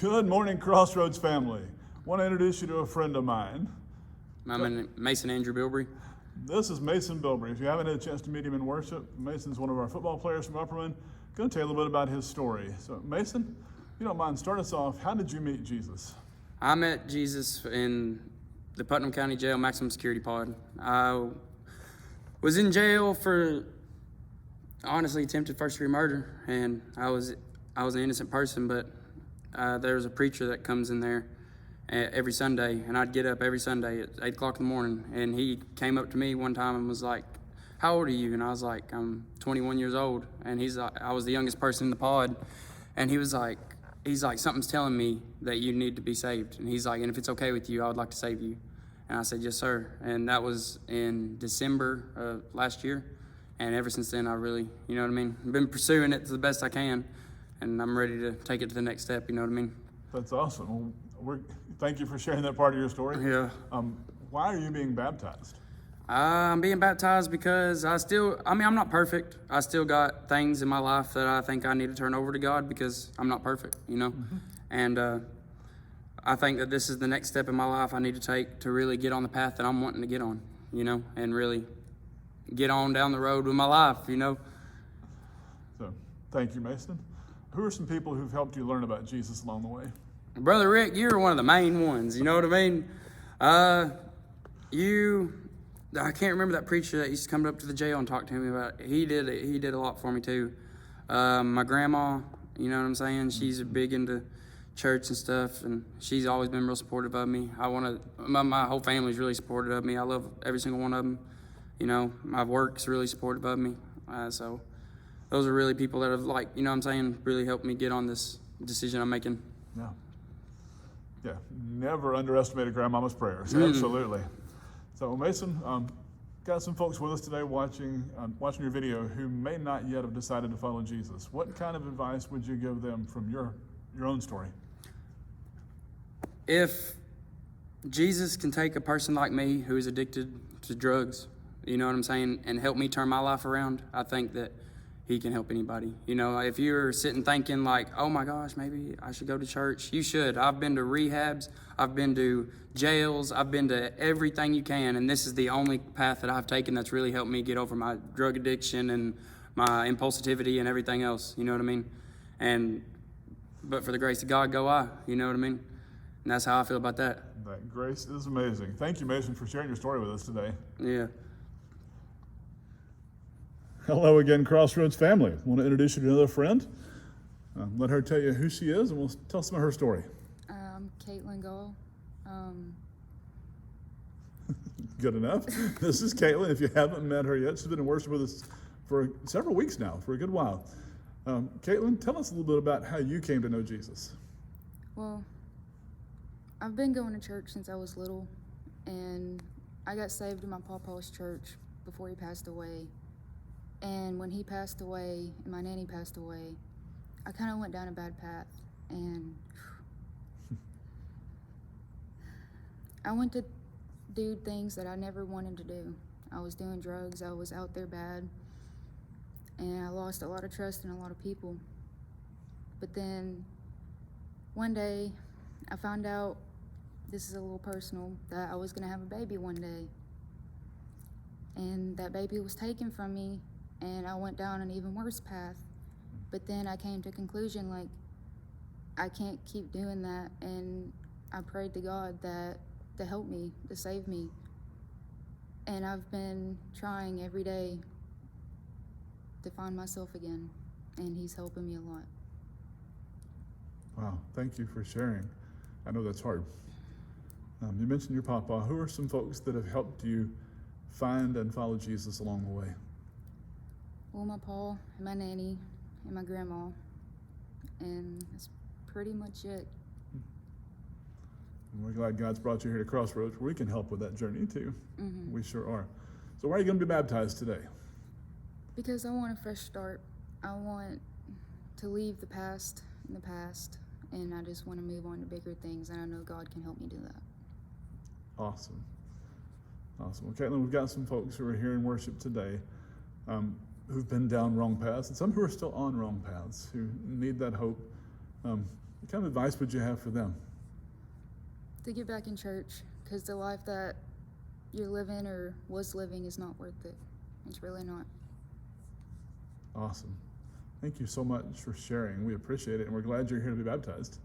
Good morning, Crossroads family. Want to introduce you to a friend of mine. I'm Mason Andrew Bilbrey. This is Mason Bilbrey. If you haven't had a chance to meet him in worship, Mason's one of our football players from Upperman. Going to tell you a little bit about his story. So, Mason, if you don't mind, start us off. How did you meet Jesus? I met Jesus in the Putnam County Jail maximum security pod. I was in jail for honestly attempted first-degree murder, and I was an innocent person, but there was a preacher that comes in there every Sunday, and I'd get up every Sunday at 8 o'clock in the morning, and he came up to me one time and was like, "How old are you?" And I was like, "I'm 21 years old." And he's like, I was the youngest person in the pod, and he's like, "Something's telling me that you need to be saved." And he's like, "And if it's okay with you, I would like to save you." And I said, "Yes, sir." And that was in December of last year. And ever since then, I really, you know what I mean, I've been pursuing it to the best I can, and I'm ready to take it to the next step, you know what I mean? That's awesome. Well, thank you for sharing that part of your story. Yeah. Why are you being baptized? I'm being baptized because I'm not perfect. I still got things in my life that I think I need to turn over to God because I'm not perfect, you know? Mm-hmm. And I think that this is the next step in my life I need to take to really get on the path that I'm wanting to get on, you know, and really get on down the road with my life, you know? So, thank you, Mason. Who are some people who've helped you learn about Jesus along the way? Brother Rick, you're one of the main ones, you know what I mean? I can't remember that preacher that used to come up to the jail and talk to me about it. He did a lot for me too. My grandma, you know what I'm saying? She's big into church and stuff, and she's always been real supportive of me. My whole family's really supportive of me. I love every single one of them. You know, my work's really supportive of me. So those are really people that have, like, you know what I'm saying, really helped me get on this decision I'm making. Yeah, never underestimate a grandmama's prayers. Absolutely. So, Mason, got some folks with us today watching your video who may not yet have decided to follow Jesus. What kind of advice would you give them from your own story? If Jesus can take a person like me who is addicted to drugs, you know what I'm saying, and help me turn my life around, I think that he can help anybody. You know, if you're sitting thinking like, "Oh my gosh, maybe I should go to church," you should. I've been to rehabs, I've been to jails, I've been to everything you can, and this is the only path that I've taken that's really helped me get over my drug addiction and my impulsivity and everything else, you know what I mean? But for the grace of God go I, you know what I mean? And that's how I feel about that. That grace is amazing. Thank you, Mason, for sharing your story with us today. Yeah. Hello again, Crossroads family. I want to introduce you to another friend. Let her tell you who she is, and we'll tell some of her story. Caitlin Gall. Good enough. This is Caitlin. If you haven't met her yet, she's been in worship with us for several weeks now, for a good while. Caitlin, tell us a little bit about how you came to know Jesus. Well, I've been going to church since I was little, and I got saved in my papa's church before he passed away. And when he passed away and my nanny passed away, I kind of went down a bad path, and I went to do things that I never wanted to do. I was doing drugs, I was out there bad, and I lost a lot of trust in a lot of people. But then one day I found out, this is a little personal, that I was gonna have a baby one day. And that baby was taken from me, and I went down an even worse path. But then I came to a conclusion, like, I can't keep doing that, and I prayed to God to help me, to save me. And I've been trying every day to find myself again, and he's helping me a lot. Wow, thank you for sharing. I know that's hard. You mentioned your papa. Who are some folks that have helped you find and follow Jesus along the way? Well, my pa, and my nanny, and my grandma, and that's pretty much it. We're glad God's brought you here to Crossroads where we can help with that journey too. Mm-hmm. We sure are. So why are you going to be baptized today? Because I want a fresh start. I want to leave the past in the past, and I just want to move on to bigger things, and I know God can help me do that. Awesome. Well, Caitlin, we've got some folks who are here in worship today who've been down wrong paths, and some who are still on wrong paths, who need that hope. What kind of advice would you have for them? To get back in church, because the life that you're living or was living is not worth it. It's really not. Awesome. Thank you so much for sharing. We appreciate it, and we're glad you're here to be baptized.